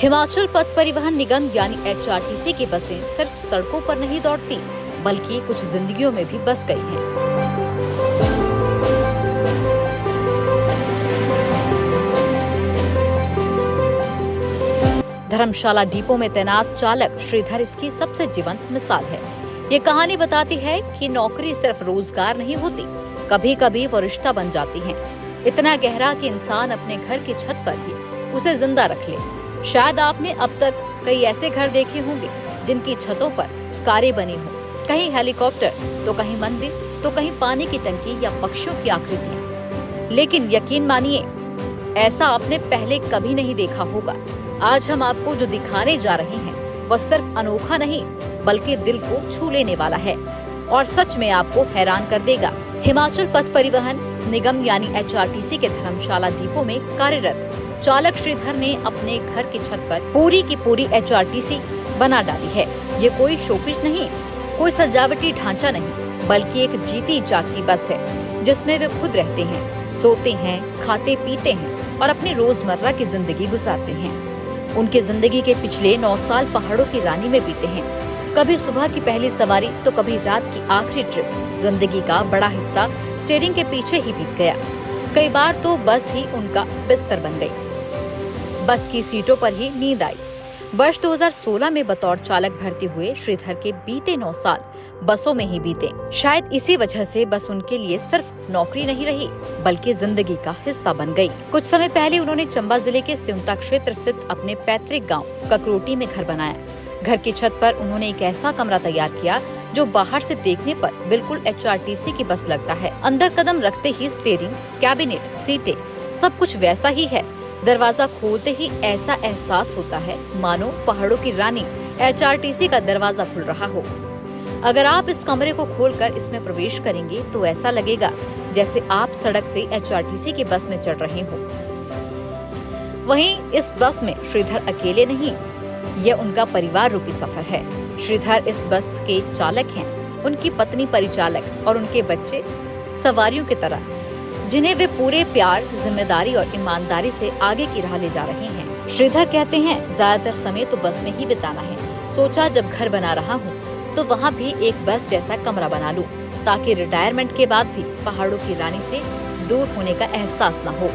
हिमाचल पथ परिवहन निगम यानी HRTC की बसें सिर्फ सड़कों पर नहीं दौड़ती, बल्कि कुछ जिंदगियों में भी बस गई हैं। धर्मशाला डिपो में तैनात चालक श्रीधर इसकी सबसे जीवंत मिसाल है। ये कहानी बताती है कि नौकरी सिर्फ रोजगार नहीं होती, कभी कभी वो रिश्ता बन जाती है, इतना गहरा कि इंसान अपने घर की छत पर ही उसे जिंदा रख ले। शायद आपने अब तक कई ऐसे घर देखे होंगे जिनकी छतों पर कारें बनी हो, कहीं हेलीकॉप्टर तो कहीं मंदिर तो कहीं पानी की टंकी या पक्षियों की आकृतियां। लेकिन यकीन मानिए, ऐसा आपने पहले कभी नहीं देखा होगा। आज हम आपको जो दिखाने जा रहे हैं वह सिर्फ अनोखा नहीं बल्कि दिल को छू लेने वाला है और सच में आपको हैरान कर देगा। हिमाचल पथ परिवहन निगम यानी HRTC के धर्मशाला डिपो में कार्यरत चालक श्रीधर ने अपने घर की छत पर पूरी की पूरी HRTC बना डाली है। ये कोई शोपीस नहीं, कोई सजावटी ढांचा नहीं, बल्कि एक जीती जागती बस है जिसमें वे खुद रहते हैं, सोते हैं, खाते पीते हैं और अपनी रोजमर्रा की जिंदगी गुजारते हैं। उनकी जिंदगी के पिछले 9 साल पहाड़ों की रानी में बीते हैं। कभी सुबह की पहली सवारी तो कभी रात की आखिरी ट्रिप। जिंदगी का बड़ा हिस्सा स्टीयरिंग के पीछे ही बीत गया। कई बार तो बस ही उनका बिस्तर बन गई, बस की सीटों पर ही नींद आई। वर्ष 2016 में बतौर चालक भर्ती हुए श्रीधर के बीते 9 साल बसों में ही बीते। शायद इसी वजह से बस उनके लिए सिर्फ नौकरी नहीं रही बल्कि जिंदगी का हिस्सा बन गई। कुछ समय पहले उन्होंने चंबा जिले के सिउंता क्षेत्र स्थित अपने पैतृक गांव ककरोटी में घर बनाया। घर की छत पर उन्होंने एक ऐसा कमरा तैयार किया जो बाहर से देखने पर बिल्कुल HRTC की बस लगता है। अंदर कदम रखते ही स्टीयरिंग, कैबिनेट, सीटें सब कुछ वैसा ही है। दरवाजा खोलते ही ऐसा एहसास होता है मानो पहाड़ों की रानी HRTC का दरवाजा खुल रहा हो। अगर आप इस कमरे को खोलकर इसमें प्रवेश करेंगे तो ऐसा लगेगा जैसे आप सड़क से HRTC की बस में चढ़ रहे हो। वहीं इस बस में श्रीधर अकेले नहीं, यह उनका परिवार रूपी सफर है। श्रीधर इस बस के चालक हैं, उनकी पत्नी परिचालक और उनके बच्चे सवारियों की तरह, जिन्हें वे पूरे प्यार, जिम्मेदारी और ईमानदारी से आगे की राह ले जा रहे हैं। श्रीधर कहते हैं, ज्यादातर समय तो बस में ही बिताना है। सोचा जब घर बना रहा हूँ तो वहाँ भी एक बस जैसा कमरा बना लूं, ताकि रिटायरमेंट के बाद भी पहाड़ों की रानी से दूर होने का एहसास न हो।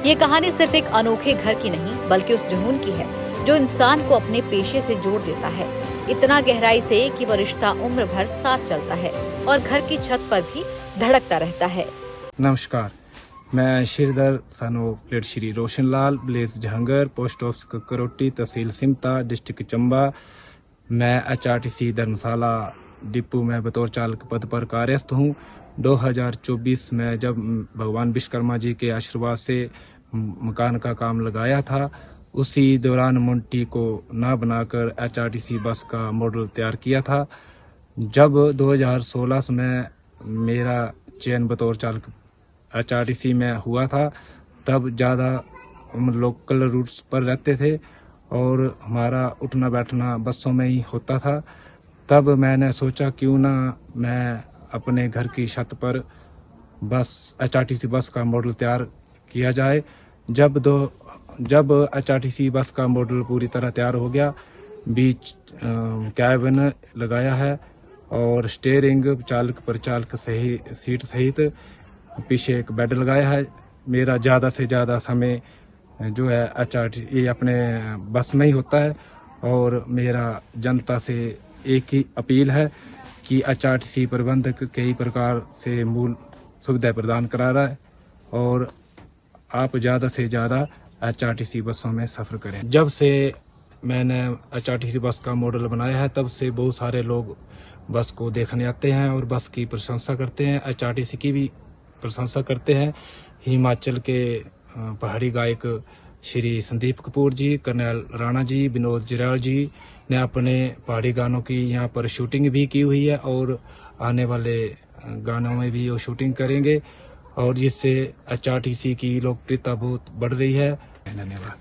ये कहानी सिर्फ एक अनोखे घर की नहीं बल्कि उस जुनून की है जो इंसान को अपने पेशे से जोड़ देता है, इतना गहराई से कि वो रिश्ता उम्र भर साथ चलता है और घर की छत पर भी धड़कता रहता है। नमस्कार, मैं श्रीधर सनो plate Shri Roshan Lal, bless जहांगर, post office ककरोटी, तहसील सिमता, डिस्ट्रिक्ट चंबा। मैं HRTC धर्मशाला डिपो में बतौर चालक पद पर कार्यरत हूँ। 2024 में जब भगवान विश्वकर्मा जी के आशीर्वाद से मकान का काम लगाया था, उसी दौरान मोंटी को ना बनाकर HRTC बस का मॉडल तैयार किया था। जब 2016 में मेरा चयन बतौर चालक HRTC में हुआ था, तब ज़्यादा हम लोकल रूट्स पर रहते थे और हमारा उठना बैठना बसों में ही होता था। तब मैंने सोचा क्यों ना मैं अपने घर की छत पर HRTC बस का मॉडल तैयार किया जाए। जब HRTC बस का मॉडल पूरी तरह तैयार हो गया, बीच कैबिन लगाया है और स्टीयरिंग, चालक परिचालक सही सीट सहित पीछे एक बेड लगाया है। मेरा ज़्यादा से ज़्यादा समय जो है HRTC अपने बस में ही होता है और मेरा जनता से एक ही अपील है कि HRTC प्रबंधक कई प्रकार से मूल सुविधा प्रदान करा रहा है और आप ज़्यादा से ज़्यादा HRTC बसों में सफ़र करें। जब से मैंने HRTC बस का मॉडल बनाया है, तब से बहुत सारे लोग बस को देखने आते हैं और बस की प्रशंसा करते हैं, HRTC की भी प्रशंसा करते हैं। हिमाचल के पहाड़ी गायक श्री संदीप कपूर जी, कर्नल राणा जी, विनोद जिराल जी ने अपने पहाड़ी गानों की यहाँ पर शूटिंग भी की हुई है और आने वाले गानों में भी वो शूटिंग करेंगे और जिससे HRTC की लोकप्रियता बहुत बढ़ रही है। धन्यवाद।